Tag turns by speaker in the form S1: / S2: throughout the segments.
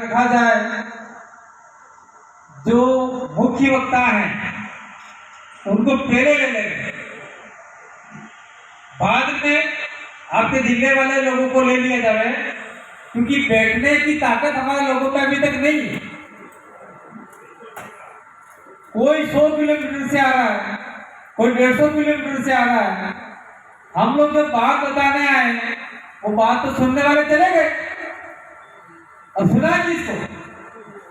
S1: देखा जाए जो मुख्य वक्ता हैं उनको पहले ले लेंगे, बाद में आपके जिले वाले लोगों को ले लिया जाए, क्योंकि बैठने की ताकत हमारे लोगों में अभी तक नहीं है। कोई 100 किलोमीटर से आ रहा है, कोई 150 किलोमीटर से आ रहा है। हम लोग जो बात बताने आए वो बात तो सुनने वाले चले गए, और सुना किसको,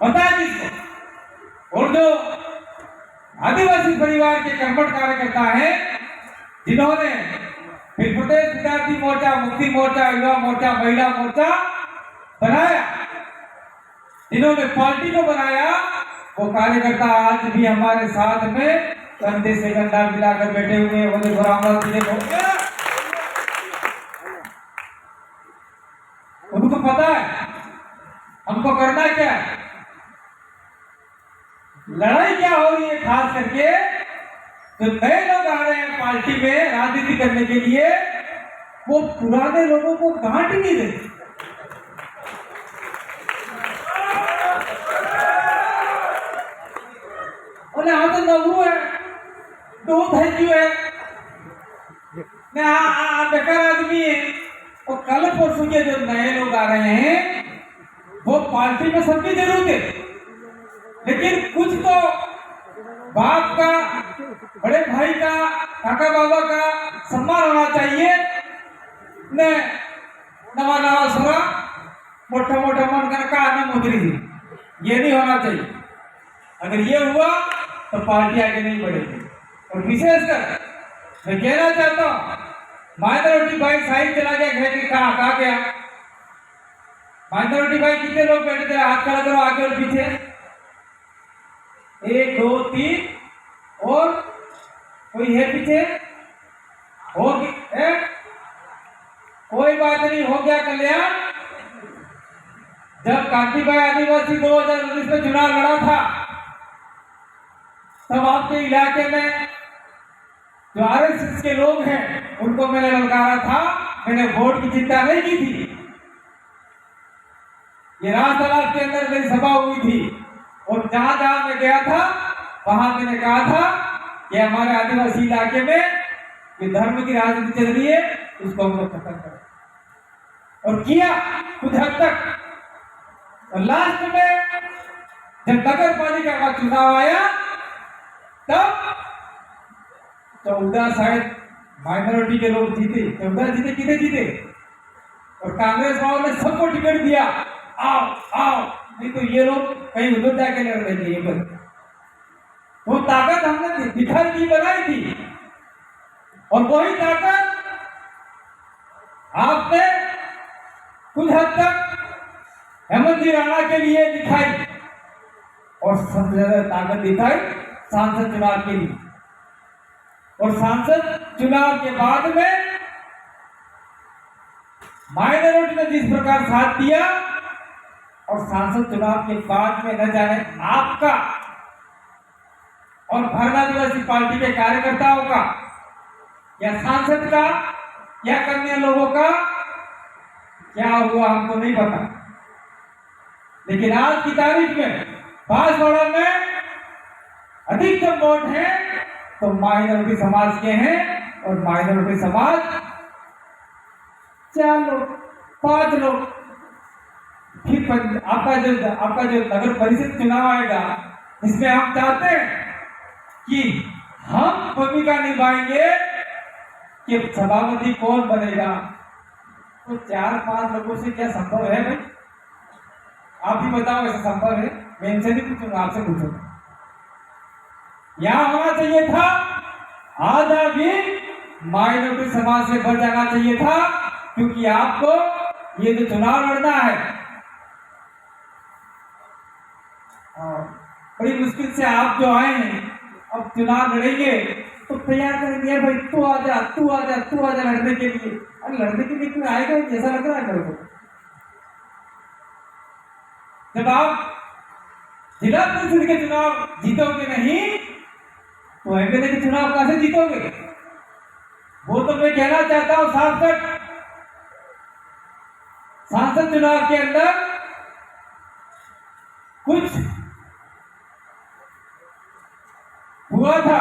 S1: पता है किसको। और जो आदिवासी परिवार के कर्मठ कार्यकर्ता हैं जिन्होंने फिर प्रदेश विद्यार्थी मोर्चा, मुक्ति मोर्चा, युवा मोर्चा, महिला मोर्चा बनाया, जिन्होंने पार्टी को बनाया, वो कार्यकर्ता आज भी हमारे साथ में कंधे से कंधा मिलाकर बैठे हुए हैं। उनको पता है हमको करना क्या है, लड़ाई क्या हो रही है। खास करके जो नए लोग आ रहे हैं पार्टी में राजनीति करने के लिए, वो पुराने लोगों को गांठ नहीं देते। बोले हाँ तो नवरू है, तो थैंक यू है, बेकार आदमी है। और कल परसों के जो नए लोग आ रहे हैं वो पार्टी में सबकी जरूरत है, लेकिन कुछ तो बाप का, बड़े भाई का, काका बाबा का सम्मान होना चाहिए। ने नवा नवा सुरा मोटा मोटा मन का आना मुद्री थी, ये नहीं होना चाहिए। अगर ये हुआ तो पार्टी आगे नहीं बढ़ेगी। और विशेषकर मैं कहना चाहता हूँ, माइनॉरिटी भाई साइड चला गया, घर के कहा गया। माइनॉरिटी भाई कितने लोग बैठे थे, हाथ खड़ा करो आगे और पीछे। 1 2 3 और कोई है पीछे, हो गया, कोई बात नहीं, हो गया कल्याण। जब कांतिभाई आदिवासी 2019 में चुनाव लड़ा था, तब आपके इलाके में जो आरएसएस के लोग हैं उनको मैंने ललकारा था, मैंने वोट की चिंता नहीं की थी। ये राजतालाब के अंदर मेरी सभा हुई थी, और जहां जहां मैं गया था वहां मैंने कहा था कि हमारे आदिवासी इलाके में ये धर्म की राजनीति चल रही है, उसको हम लोग खत्म करें। और किया कुछ हद तक। और लास्ट में जब नगर पालिका का चुनाव आया, तब 14 शायद माइनॉरिटी के लोग जीते, 14 जीते, कितने जीते। और कांग्रेस वालों ने सबको टिकट दिया, आओ आओ, नहीं तो ये लोग कहीं उधर जाके लड़ रहे थे। वो ताकत हमने दिखाई की, बनाई थी, और वही ताकत आपने कुछ हद तक हेमंत जी राणा के लिए दिखाई, और सबसे ज्यादा ताकत दिखाई सांसद चुनाव के लिए। और सांसद चुनाव के बाद में माइनॉरिटी ने जिस प्रकार साथ दिया, और सांसद चुनाव के बाद में न जाने आपका और भारत आदिवासी पार्टी के कार्यकर्ताओं का, या सांसद का, या कन्या लोगों का क्या हुआ हमको नहीं पता। लेकिन आज की तारीख में बांसवाड़ा में अधिकतम वोट है तो माइनॉरिटी समाज के हैं, और माइनॉरिटी समाज 4 लोग 5 लोग। फिर आपका जो नगर परिषद चुनाव आएगा, इसमें हम चाहते हैं कि हम भूमिका निभाएंगे कि सभापति कौन बनेगा। तो 4-5 लोगों से क्या संभव है भाई? आप ही बताओ, ऐसा संभव है? मैं इनसे नहीं पूछूंगा, आपसे पूछूंगा। यहां होना चाहिए था आधा भी माइनॉरिटी समाज से बढ़ जाना चाहिए था, क्योंकि आपको ये जो चुनाव लड़ना है, बड़ी मुश्किल से आप जो आए हैं, अब चुनाव लड़ेंगे तो तैयार करेंगे भाई, तू आ जा, तू आ जा, तू आ जा लड़ने के लिए। अरे लड़ने के लिए क्यों आएगा, जैसा लग रहा है मेरे को। जब आप जिला परिषद के चुनाव जीतोगे नहीं, तो एमएलए के चुनाव कैसे जीतोगे? वो तो मैं कहना चाहता हूं, सांसद चुनाव के अंदर कुछ हुआ था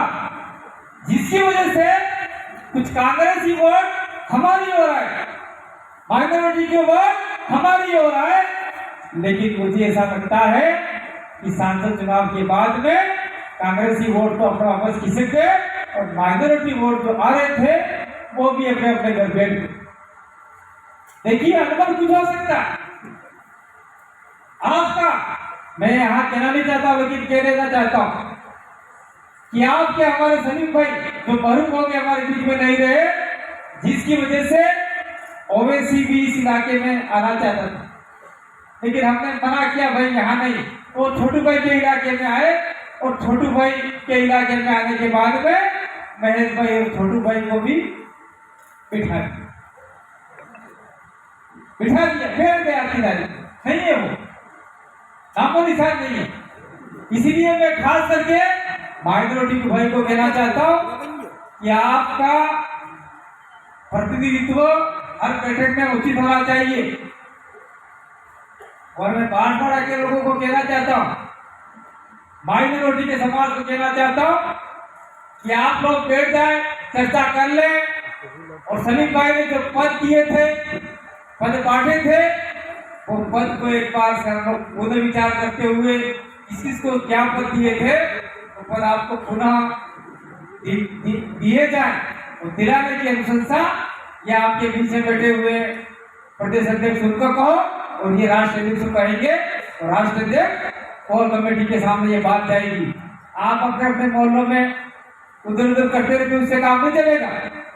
S1: जिसकी वजह से कुछ कांग्रेसी वोट हमारी ओर आए, माइनॉरिटी के वोट हमारी ओर आए। लेकिन मुझे ऐसा लगता है कि सांसद चुनाव के बाद में कांग्रेसी वोट तो अपना वापस खिसक गए और माइनॉरिटी वोट जो आ रहे थे वो भी अपने अपने घर बैठ गए। देखिए अनुमान कुछ हो सकता है आपका, मैं यहाँ कहना नहीं चाहता लेकिन कह देना चाहता हूँ कि आपके हमारे सलीम भाई जो महरूम हो गए हमारे बीच में नहीं रहे, जिसकी वजह से ओवैसी भी इस इलाके में आना चाहता था, लेकिन हमने मना किया भाई यहाँ नहीं। वो छोटू भाई के इलाके में आए और छोटू भाई के इलाके में आने के बाद में महेश भाई और छोटू भाई को भी बिठा दिया, फेर गया किनारे, नहीं है वो, नामो निशान नहीं है। इसीलिए मैं खास करके माइनॉरिटी भाई को कहना चाहता हूँ कि आपका प्रतिनिधित्व हर बैठक में उचित होना चाहिए। और मैं बांसवाड़ा के लोगों को कहना चाहता हूँ, माइनॉरिटी के समाज को कहना चाहता हूँ कि आप लोग बैठ जाए, चर्चा कर लें और सलीम भाई ने जो पद दिए थे, पद बांटे थे, वो पद को एक बार से हम लोग पुनर्विचार करते हुए किसको क्या पद दिए थे वो पद आपको पुनः दिए जाए और दिलाने की अनुशंसा या आपके बीच में बैठे हुए प्रदेश अध्यक्ष उनको कहो और ये राष्ट्र अध्यक्ष को कहेंगे और राष्ट्र अध्यक्ष कोर कमेटी के सामने ये बात जाएगी। आप अपने अपने मोहल्लों में उधर उधर करते रहते उससे काम नहीं चलेगा,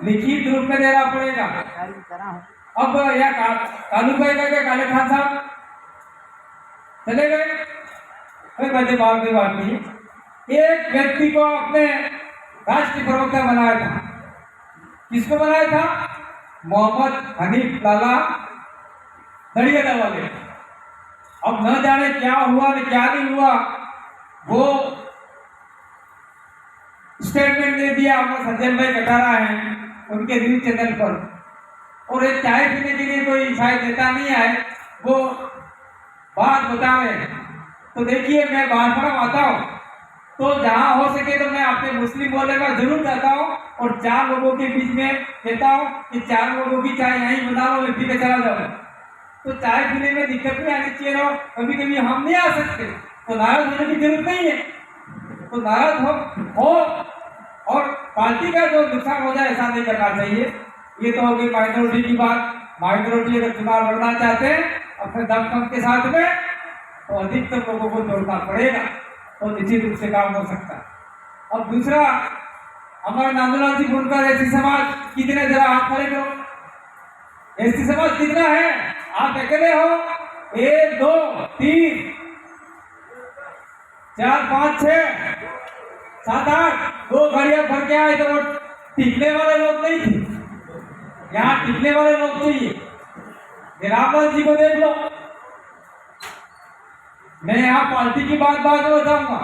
S1: लिखित रूप में देना पड़ेगा। अब या कालू भाई का क्या काले खान साहब चले गए, कोई बात नहीं। एक व्यक्ति को अपने राष्ट्रीय प्रवक्ता बनाया था, किसको बनाया था? मोहम्मद हनीफ लाला दड़ियाला वाले। अब न जाने क्या हुआ न क्या नहीं हुआ, वो स्टेटमेंट दे दिया हमारे सज्जन भाई कटारा हैं उनके न्यूज चैनल पर, और एक चाय पीने के लिए कोई शायद नेता नहीं आए, वो बात बता रहे हैं। तो देखिए मैं बांसवाड़ा आता हूँ तो जहाँ हो सके तो मैं अपने मुस्लिम मोहल्ले में जरूर जाता हूँ और 4 लोगों के बीच में कहता हूँ कि 4 लोगों की चाय यहीं बना लो, मैं पी के चला जाऊँ। तो चाय पीने में दिक्कत नहीं आनी चाहिए ना, कभी कभी हम नहीं आ सकते तो नाराज होने की जरूरत नहीं है। तो नाराज हो और पार्टी का जो नुकसान हो जाए ऐसा नहीं करना चाहिए। ये तो हो गई माइनॉरिटी की बात। माइनॉरिटी अगर चुनाव लड़ना चाहते हैं अपने दमखम के साथ में तो अधिकतर लोगों को जोड़ना पड़ेगा, तो निश्चित रूप से काम हो सकता है। और दूसरा, हमारे नांदलाल जी बुनकर एससी समाज कितने, जरा हाथ खड़े करो। एससी समाज कितना है? आप अकेले हो? 1 2 3 4 5 6 7 8 2 गाड़ियां भर के आए तो वो टिकने वाले लोग नहीं थे, यहाँ टिकने वाले लोग चाहिए। रामलाल जी को देख लो, मैं यहाँ पार्टी की बात में बताऊंगा,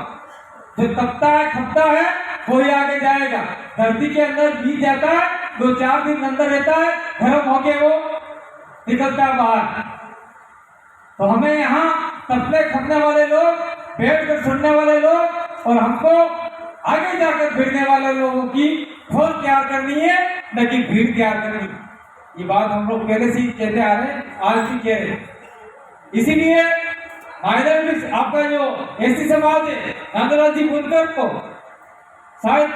S1: जो तपता है खपता है वही आगे जाएगा। धरती के अंदर बीज जाता है, 2-4 दिन अंदर रहता है, गर्म होके वो निकलता है बाहर। तो हमें यहाँ तपने खपने वाले लोग, बैठ कर सुनने वाले लोग और हमको आगे जाकर भिड़ने वाले लोगों की फौज तैयार करनी है, न कि भीड़ तैयार करनी है। ये बात हम लोग पहले से ही कहते आ रहे हैं, आज भी कह रहे हैं। इसीलिए माइनॉरिटी आपका जो एससी समाज है, नांदलाल जी बुनकर को शायद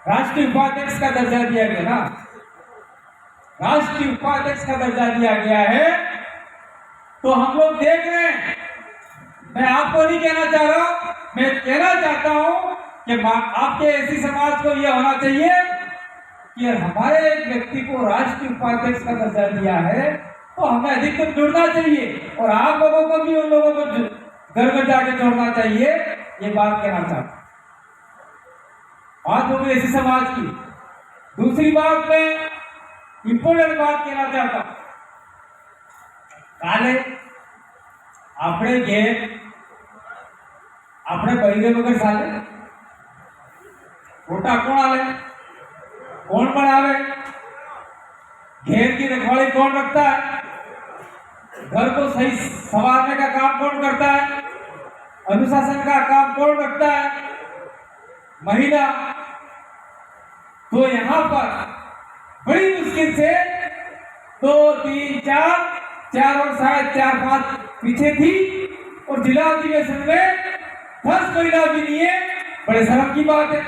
S1: राष्ट्रीय उपाध्यक्ष का दर्जा दिया गया ना, राष्ट्रीय उपाध्यक्ष का दर्जा दिया गया है। तो हम लोग देख रहे हैं, मैं आपको नहीं कहना चाह रहा, मैं कहना चाहता हूं कि आपके एससी समाज को यह होना चाहिए कि हमारे एक व्यक्ति को राष्ट्रीय उपाध्यक्ष का दर्जा दिया है तो हमें अधिकतर जुड़ना चाहिए और आप लोगों को भी उन लोगों को घर घर जाके जोड़ना चाहिए। ये बात कहना चाहता, बात हो गई एससी समाज की। दूसरी बात में इंपोर्टेंट बात कहना चाहता हूं, काले अपने घेर अपने बहिरे वगैरह साले वोटा कौन आवे, कौन बढ़ावे, घेर की रखवाली कौन रखता है, घर को सही संवारने का काम कौन करता है, अनुशासन का काम कौन रखता है? महिला। तो यहाँ पर बड़ी मुश्किल से 2, 3, 4 और शायद 4-5 पीछे थी और जिला अधिवेशन में 10 महिला भी नहीं है। बड़े शर्म की बात है।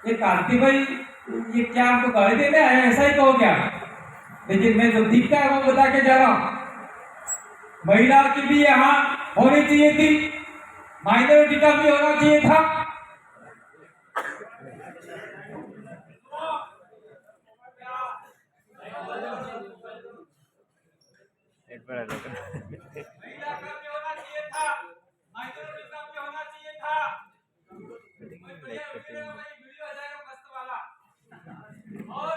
S1: ये कार्तिक भाई, ये क्या आपको गाली देने आए? ऐसा ही कहो क्या? लेकिन मैं जो दिखता है वो बता के जा रहा हूँ। महिला की भी यहाँ होनी चाहिए थी, माइनॉरिटी का भी होना चाहिए था। महिला का भी होना चाहिए था, माइनॉरिटी का भी होना चाहिए था। वीडियो आ जाएगा मस्त वाला। और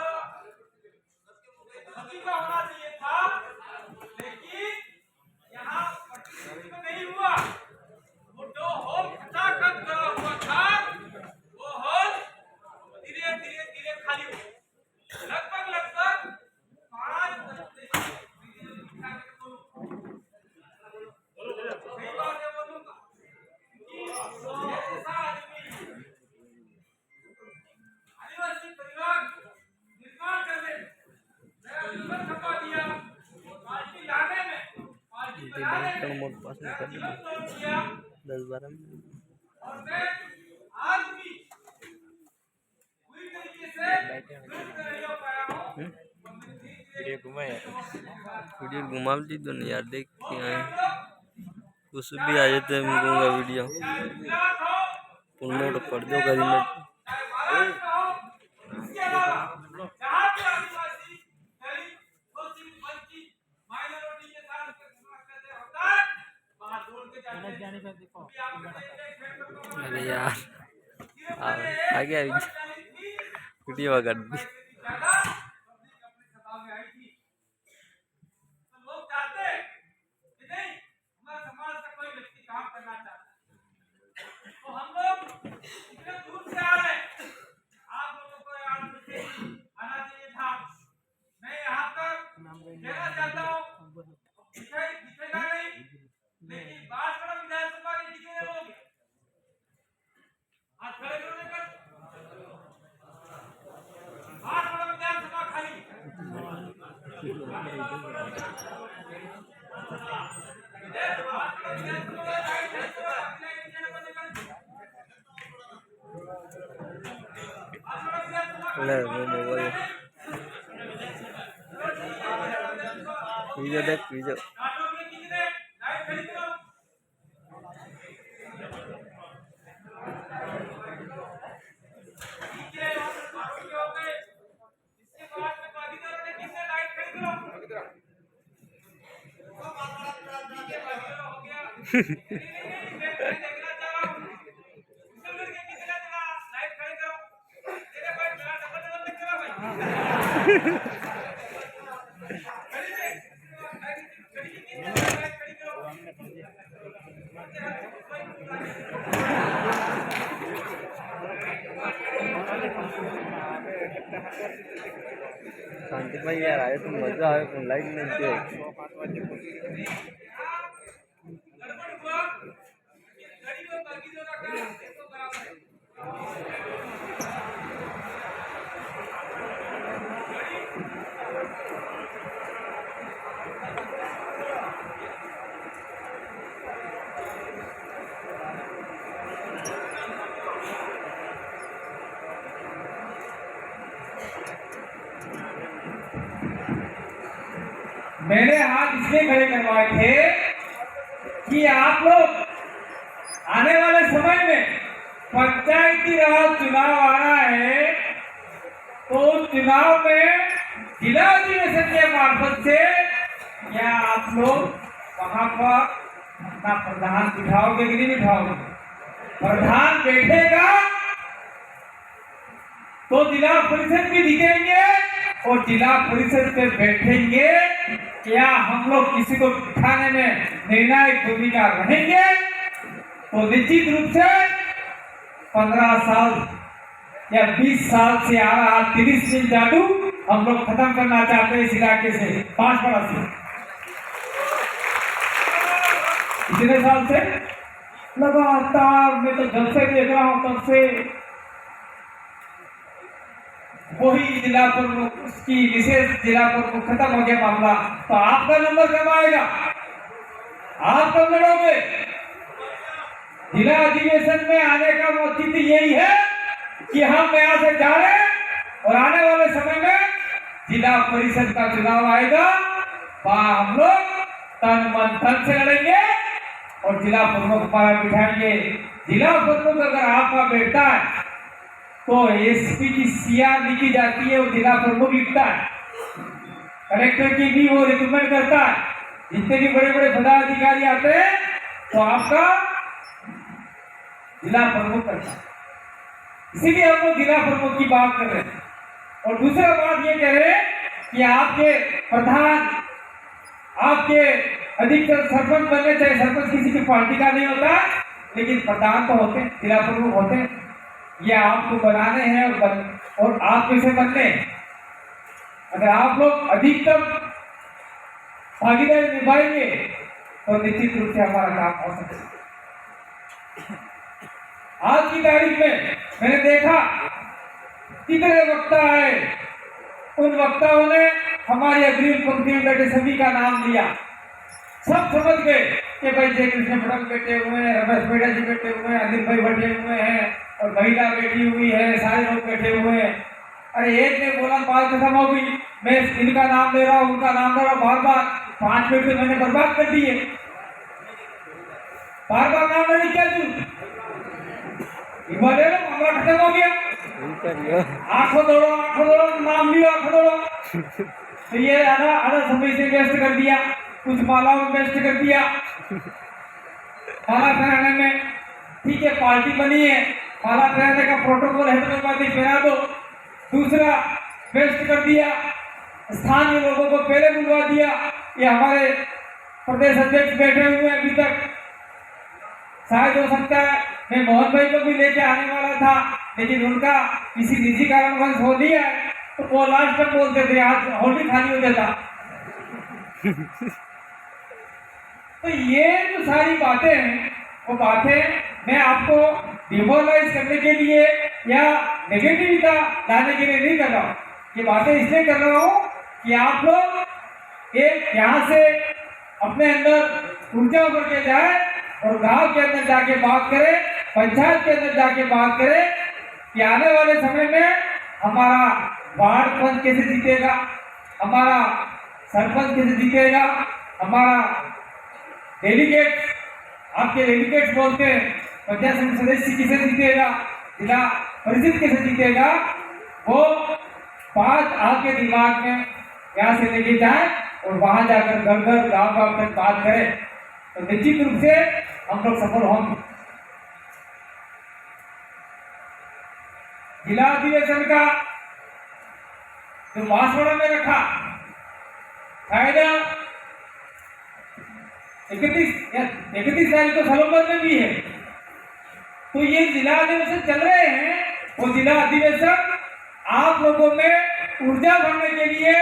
S1: सभी का होना चाहिए था, लेकिन यहाँ में नहीं हुआ। वो जो हॉल खचाखच भरा हुआ था, वो हॉल धीरे धीरे धीरे खाली हुआ। लगभग 5 आदिवासी परिवार निर्माण करने खपा दिया, पार्टी लाने में, पार्टी बनाने में
S2: 10-12
S1: और मैं आज भी पूरी तरीके से नहीं हो पाया हूँ।
S2: वीडियो घुमा दी तो नहीं यार, देख के आए कुछ भी आ जाते हैं। घूमूंगा वीडियो प्रमोट कर दो करी में। अरे यार आ गया वीडियो कर दी। मोबाइल वीडियो देख वीडियो। शांति भाई यार आए तो मजा आए, लाइक नहीं दिया।
S1: मैंने हाथ इसलिए खड़े करवाए थे कि आप लोग आने वाले समय में पंचायती राज चुनाव आ रहा है, तो चुनाव में जिला अधिवेशन के मार्फत से क्या आप लोग वहां पर अपना प्रधान बिठाओगे कि नहीं बिठाओगे? प्रधान बैठेगा तो जिला परिषद भी दिखेंगे और जिला परिषद पे बैठेंगे। क्या हम लोग किसी को बिठाने में निर्णायक भूमिका रहेंगे? तो निश्चित रूप से 15 साल या 20 साल से आ रहा 30 दिन जादू हम लोग खत्म करना चाहते हैं इस इलाके से 5 बरस से। इतने साल से लगातार मैं तो जब से देख रहा हूं तब से वही जिला प्रमुख, उसकी विशेष जिला प्रमुख, खत्म हो गया मामला। तो आपका नंबर कब आएगा? आप कब लड़ोगे? जिला अधिवेशन में आने का औचित्य यही है कि हम यहाँ से जा रहे हैं और आने वाले समय में जिला परिषद का चुनाव आएगा, वहां हम लोग तन मन धन से लड़ेंगे और जिला प्रमुख हमारा बिठाएंगे। जिला प्रमुख अगर आपका बैठता है तो एसपी की सीआर लिखी जाती है, वो जिला प्रमुख लिखता है, कलेक्टर की भी वो रिकमेंड करता है। जितने भी बड़े बड़े पदाधिकारी आते हैं तो आपका जिला प्रमुख करता है। इसीलिए हम लोग जिला प्रमुख की बात कर रहे हैं। और दूसरा बात ये कह रहे हैं कि आपके प्रधान, आपके अधिकतर सरपंच बनने चाहिए। सरपंच किसी की पार्टी का नहीं होता, लेकिन प्रधान तो होते, जिला प्रमुख होते। ये आपको बनाने हैं और आप कैसे बनते हैं? अगर आप लोग अधिकतम भागीदारी निभाएंगे तो निश्चित रूप से हमारा काम हो सकता है। आज की तारीख में मैंने देखा कितने वक्ता आए, उन वक्ताओं ने हमारी अग्रिम पंक्ति में बैठे सभी का नाम लिया। सब समझ गए कि भाई जय कृष्ण पटेल बैठे हुए हैं, रमेश बेड़ा जी बैठे हुए हैं, अनिल भाई बैठे हुए हैं और महिला बैठी हुई है, सारे लोग बैठे हुए हैं। अरे एक ने बोला बात खत्म हो गई, मैं इनका नाम दे रहा हूँ, उनका नाम दे रहा हूँ, बार बार 5 मिनट तो मैंने बर्बाद कर दिए। बार बार नाम लेने क्या जरूरत? मामला खत्म हो गया। आंखों दौड़ो नाम लियो, आंखों दौड़ो। तो ये आधा समय से वेस्ट कर दिया, कुछ मालाओं में वेस्ट कर दिया, माला पहनाने में। ठीक है, पार्टी बनी है, माला पहनाने का प्रोटोकॉल है तो पहना दो। दूसरा वेस्ट कर दिया, स्थानीय लोगों को पहले बुलवा दिया। ये हमारे प्रदेश अध्यक्ष बैठे हुए हैं अभी तक, शायद हो सकता है मैं मोहन भाई को भी लेके आने वाला था, लेकिन उनका किसी निजी कारणवश हो दिया है, तो वो लास्ट तक बोलते थे आज हॉल ही खाली हो जाता। तो ये जो सारी बातें हैं, वो बातें मैं आपको डिमोरलाइज करने के लिए या नेगेटिविटी लाने के लिए नहीं कर रहा हूँ। ये बातें इसलिए कर रहा हूँ कि आप लोग एक यहाँ से अपने अंदर ऊर्जा उभर के जाए और गांव के अंदर जाके बात करें, पंचायत के अंदर जाके बात करें कि आने वाले समय में हमारा वार्ड पंच कैसे जीतेगा, हमारा सरपंच कैसे जीतेगा, हमारा डेलीगेट, आपके डेलीगेट्स बोलते हैं, पंचायत समिति सदस्य कैसे जीतेगा, जिला परिषद कैसे जीतेगा, वो बात आपके दिमाग में यहाँ से लेके जाए और वहां जाकर घर घर गाँव गाँव तक बात करें, तो निश्चित रूप से हम लोग सफल होंगे। जिला अधिवेशन का जो बांसवाड़ा में रखा, शायद 31 तारीख को सलोबत में भी है। तो ये जिला अधिवेशन चल रहे हैं, वो जिला अधिवेशन आप लोगों में ऊर्जा भरने के लिए,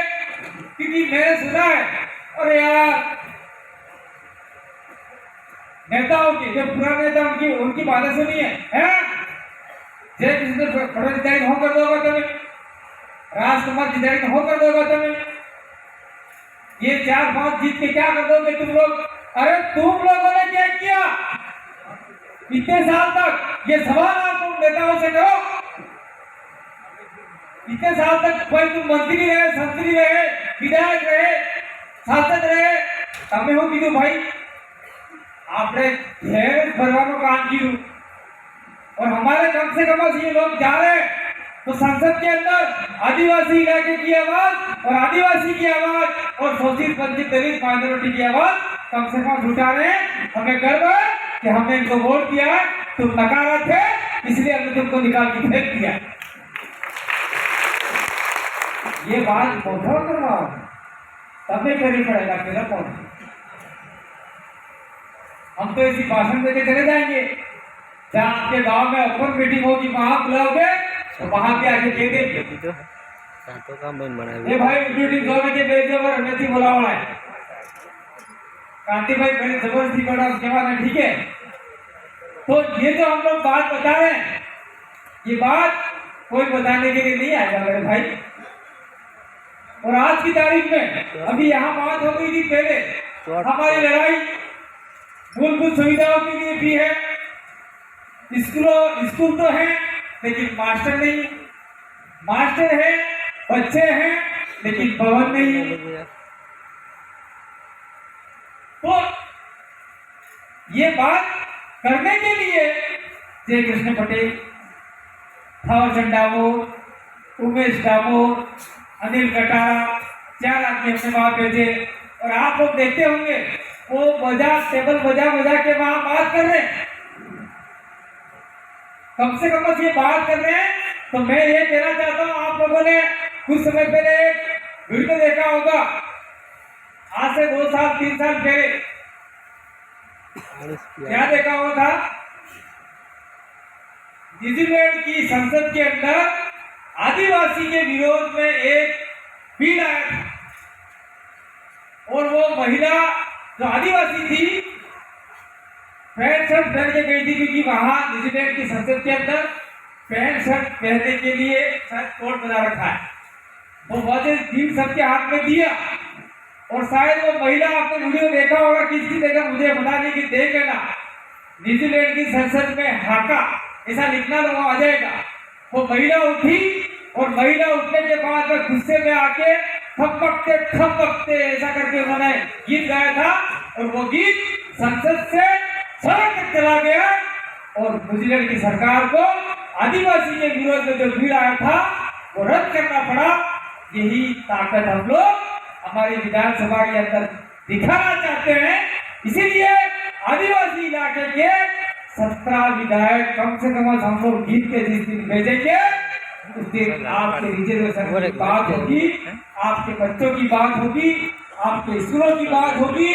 S1: क्योंकि मैंने सुना है, अरे यार नेताओं की, जो पुराने नेता उनकी बातें सुनी है? जय कृष्ण पटेल जिताई हो कर दोगा तुम्हें, राजकुमार जिताई हो कर दोगा तुम्हें, ये 4-5 जीत के क्या कर दोगे तुम लोग? अरे तुम लोगों ने क्या किया इतने साल तक? ये सवाल आप तुम नेताओं से करो। इतने साल तक कोई तुम मंत्री रहे, संतरी रहे, विधायक रहे, सांसद रहे, તમે હું કીધું ભાઈ આપણે ઘેર ભરવાનું કામ કર્યું और हमारे कम से कम ये लोग जा रहे हैं तो संसद के अंदर आदिवासी इलाके की आवाज और आदिवासी की आवाज और शोषित वंचित दलित माइनॉरिटी की आवाज कम से कम उठा रहे हैं। हमें गर्व है कि हमने इनको वोट दिया है, तुम नकारा थे इसलिए हमने तुमको निकाल के फेंक दिया। ये बात पहुंचा करवा तब नहीं करनी पड़ेगा, मेरा कौन? हम तो इसी भाषण देके चले जाएंगे, जहाँ आपके गांव में ओपन मीटिंग होगी वहां बुलाओगे तो वहां पे आके कह देंगे
S2: काम बन बना
S1: ये भाई मीटिंग 2 बजे भेज दो और हमें बुलावा है। कांति भाई मैंने जबरदस्ती पढ़ा उसके बाद में, ठीक है। तो ये जो हम लोग बात बता रहे हैं, ये बात कोई बताने के लिए नहीं आएगा मेरे भाई। और आज की तारीख में अभी यहाँ बात हो गई थी पहले, हमारी लड़ाई मूलभूत सुविधाओं के लिए भी है। स्कूल तो है लेकिन मास्टर नहीं, मास्टर है, बच्चे हैं लेकिन भवन नहीं है। तो ये बात करने के लिए जय कृष्ण पटेल, थावरचंद डामोर, उमेश डामोर, अनिल कटारा, 4 आदमी अपने वहां भेजे। और आप लोग देखते होंगे वो टेबल बजा के वहां बात कर रहे हैं। कम से कम ये बात कर रहे हैं। तो मैं ये कहना चाहता हूं, आप लोगों ने कुछ समय पहले एक वीडियो देखा होगा, आज से 2 साल 3 साल पहले, क्या देखा हुआ था? न्यूजीलैंड की संसद के अंदर आदिवासी के विरोध में एक बिल आया था। और वो महिला जो आदिवासी थी पैंट शर्ट पहन के गई थी, क्योंकि वहां न्यूजीलैंड की संसद के अंदर पैंट शर्ट पहनने के लिए शायद कोड बना रखा है। वो वजह बिल सबके हाथ में दिया। और शायद वो महिला, आपने वीडियो देखा होगा, किसकी जगह मुझे बता दी कि देख लेना, न्यूजीलैंड की संसद में हाका ऐसा लिखना तो वहां आ जाएगा। वो महिला उठी और महिला उठने के बाद गुस्से में आके थपकते ऐसा करके उन्होंने गीत गाया था। और वो गीत संसद से सड़क तक चला गया और न्यूजीलैंड की सरकार को आदिवासी के विरोध में जो बिल आया था वो रद्द करना पड़ा। यही ताकत हम लोग हमारी विधानसभा के अंदर दिखाना चाहते हैं। इसीलिए आदिवासी इलाके के 17 विधायक कम से कम हम लोग जीत के जिस दिन भेजेंगे उस दिन आपके रिजर्वेशन की बात होगी, आपके बच्चों की बात होगी, आपके स्कूलों की बात होगी।